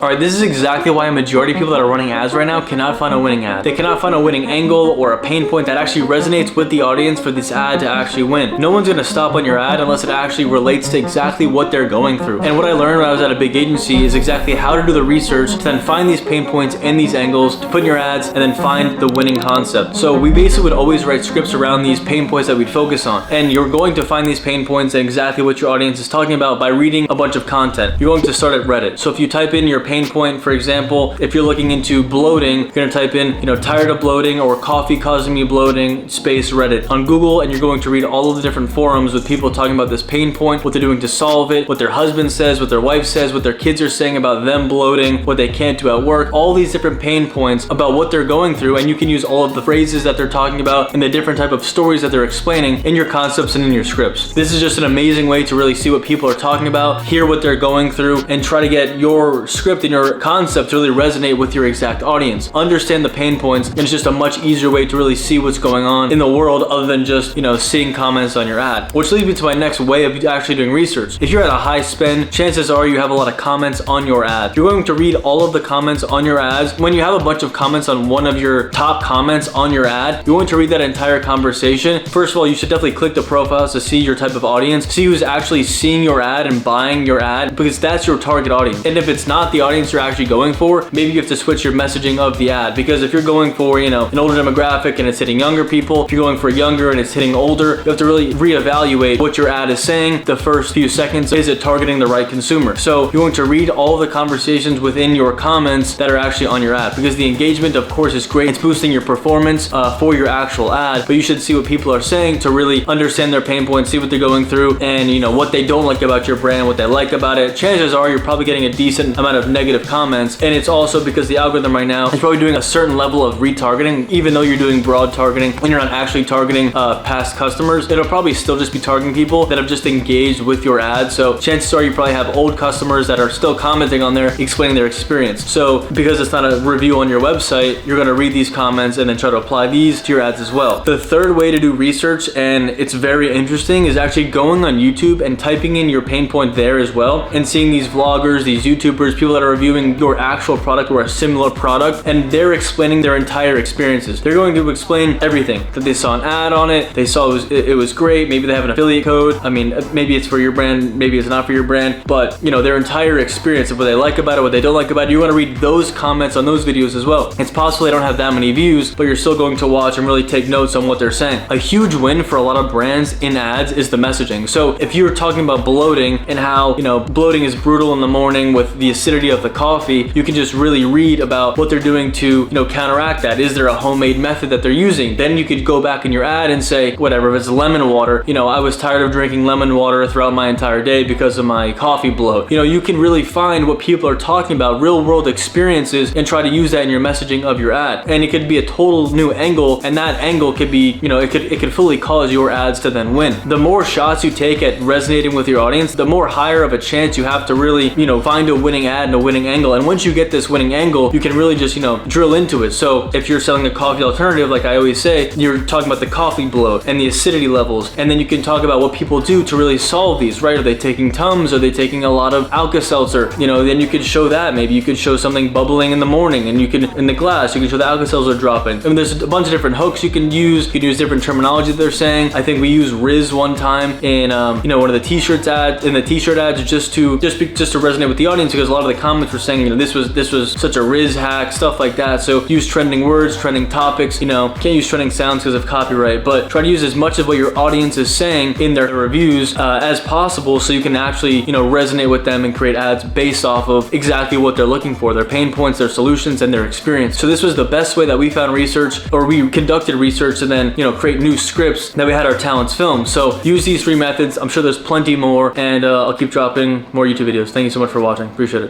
Alright, this is exactly why a majority of people that are running ads right now cannot find a winning ad. They cannot find a winning angle or a pain point that actually resonates with the audience for this ad to actually win. No one's going to stop on your ad unless it actually relates to exactly what they're going through. And what I learned when I was at a big agency is exactly how to do the research to then find these pain points and these angles to put in your ads and then find the winning concept. So we basically would always write scripts around these pain points that we'd focus on. And you're going to find these pain points and exactly what your audience is talking about by reading a bunch of content. You're going to start at Reddit. So if you type in your pain point, for example, if you're looking into bloating, you're gonna type in, tired of bloating or coffee causing me bloating, space Reddit on Google, and you're going to read all of the different forums with people talking about this pain point, what they're doing to solve it, what their husband says, what their wife says, what their kids are saying about them bloating, what they can't do at work, all these different pain points about what they're going through, and you can use all of the phrases that they're talking about and the different type of stories that they're explaining in your concepts and in your scripts. This is just an amazing way to really see what people are talking about, hear what they're going through, and try to get your script and your concept to really resonate with your exact audience. Understand the pain points, and it's just a much easier way to really see what's going on in the world other than just, seeing comments on your ad. Which leads me to my next way of actually doing research. If you're at a high spend, chances are you have a lot of comments on your ad. You're going to read all of the comments on your ads. When you have a bunch of comments on one of your top comments on your ad, you're going to read that entire conversation. First of all, you should definitely click the profiles to see your type of audience, see who's actually seeing your ad and buying your ad, because that's your target audience. And if it's not the audience you're actually going for, maybe you have to switch your messaging of the ad, because if you're going for, an older demographic and it's hitting younger people, if you're going for younger and it's hitting older, you have to really reevaluate what your ad is saying the first few seconds. Is it targeting the right consumer? So you're going to read all the conversations within your comments that are actually on your ad, because the engagement, of course, is great. It's boosting your performance for your actual ad, but you should see what people are saying to really understand their pain points, see what they're going through, and what they don't like about your brand, what they like about it. Chances are you're probably getting a decent amount of negative comments, and it's also because the algorithm right now is probably doing a certain level of retargeting. Even though you're doing broad targeting, when you're not actually targeting past customers, it'll probably still just be targeting people that have just engaged with your ad. So chances are you probably have old customers that are still commenting on there, explaining their experience. So because it's not a review on your website, you're gonna read these comments and then try to apply these to your ads as well. The third way to do research, and it's very interesting, is actually going on YouTube and typing in your pain point there as well, and seeing these vloggers, these YouTubers, people that are reviewing your actual product or a similar product, and they're explaining their entire experiences. They're going to explain everything, that they saw an ad on it, they saw it was great, maybe they have an affiliate code, I mean, maybe it's for your brand, maybe it's not for your brand, but their entire experience of what they like about it, what they don't like about it. You want to read those comments on those videos as well. It's possible they don't have that many views, but you're still going to watch and really take notes on what they're saying. A huge win for a lot of brands in ads is the messaging. So if you're talking about bloating and how bloating is brutal in the morning with the acidity of the coffee, you can just really read about what they're doing to counteract that. Is there a homemade method that they're using? Then you could go back in your ad and say, whatever, if it's lemon water, I was tired of drinking lemon water throughout my entire day because of my coffee bloat. You can really find what people are talking about, real world experiences, and try to use that in your messaging of your ad. And it could be a total new angle, and that angle could be, it could fully cause your ads to then win. The more shots you take at resonating with your audience, the more higher of a chance you have to really, find a winning ad and a winning angle. And once you get this winning angle, you can really just, drill into it. So if you're selling a coffee alternative, like I always say, you're talking about the coffee bloat and the acidity levels, and then you can talk about what people do to really solve these, right? Are they taking Tums? Are they taking a lot of Alka-Seltzer? Then you could show that. Maybe you could show something bubbling in the morning, and you can, in the glass, you can show the Alka-Seltzer dropping. I mean, there's a bunch of different hooks you can use. You can use different terminology that they're saying. I think we used Riz one time in, one of the t-shirt ads, just to resonate with the audience, because a lot of the comments were saying, this was such a Riz hack, stuff like that. So use trending words, trending topics, can't use trending sounds because of copyright, but try to use as much of what your audience is saying in their reviews as possible, so you can actually, resonate with them and create ads based off of exactly what they're looking for, their pain points, their solutions, and their experience. So this was the best way that we found research, or we conducted research, and then, create new scripts that we had our talents filmed. So use these 3 methods. I'm sure there's plenty more, and I'll keep dropping more YouTube videos. Thank you so much for watching. Appreciate it.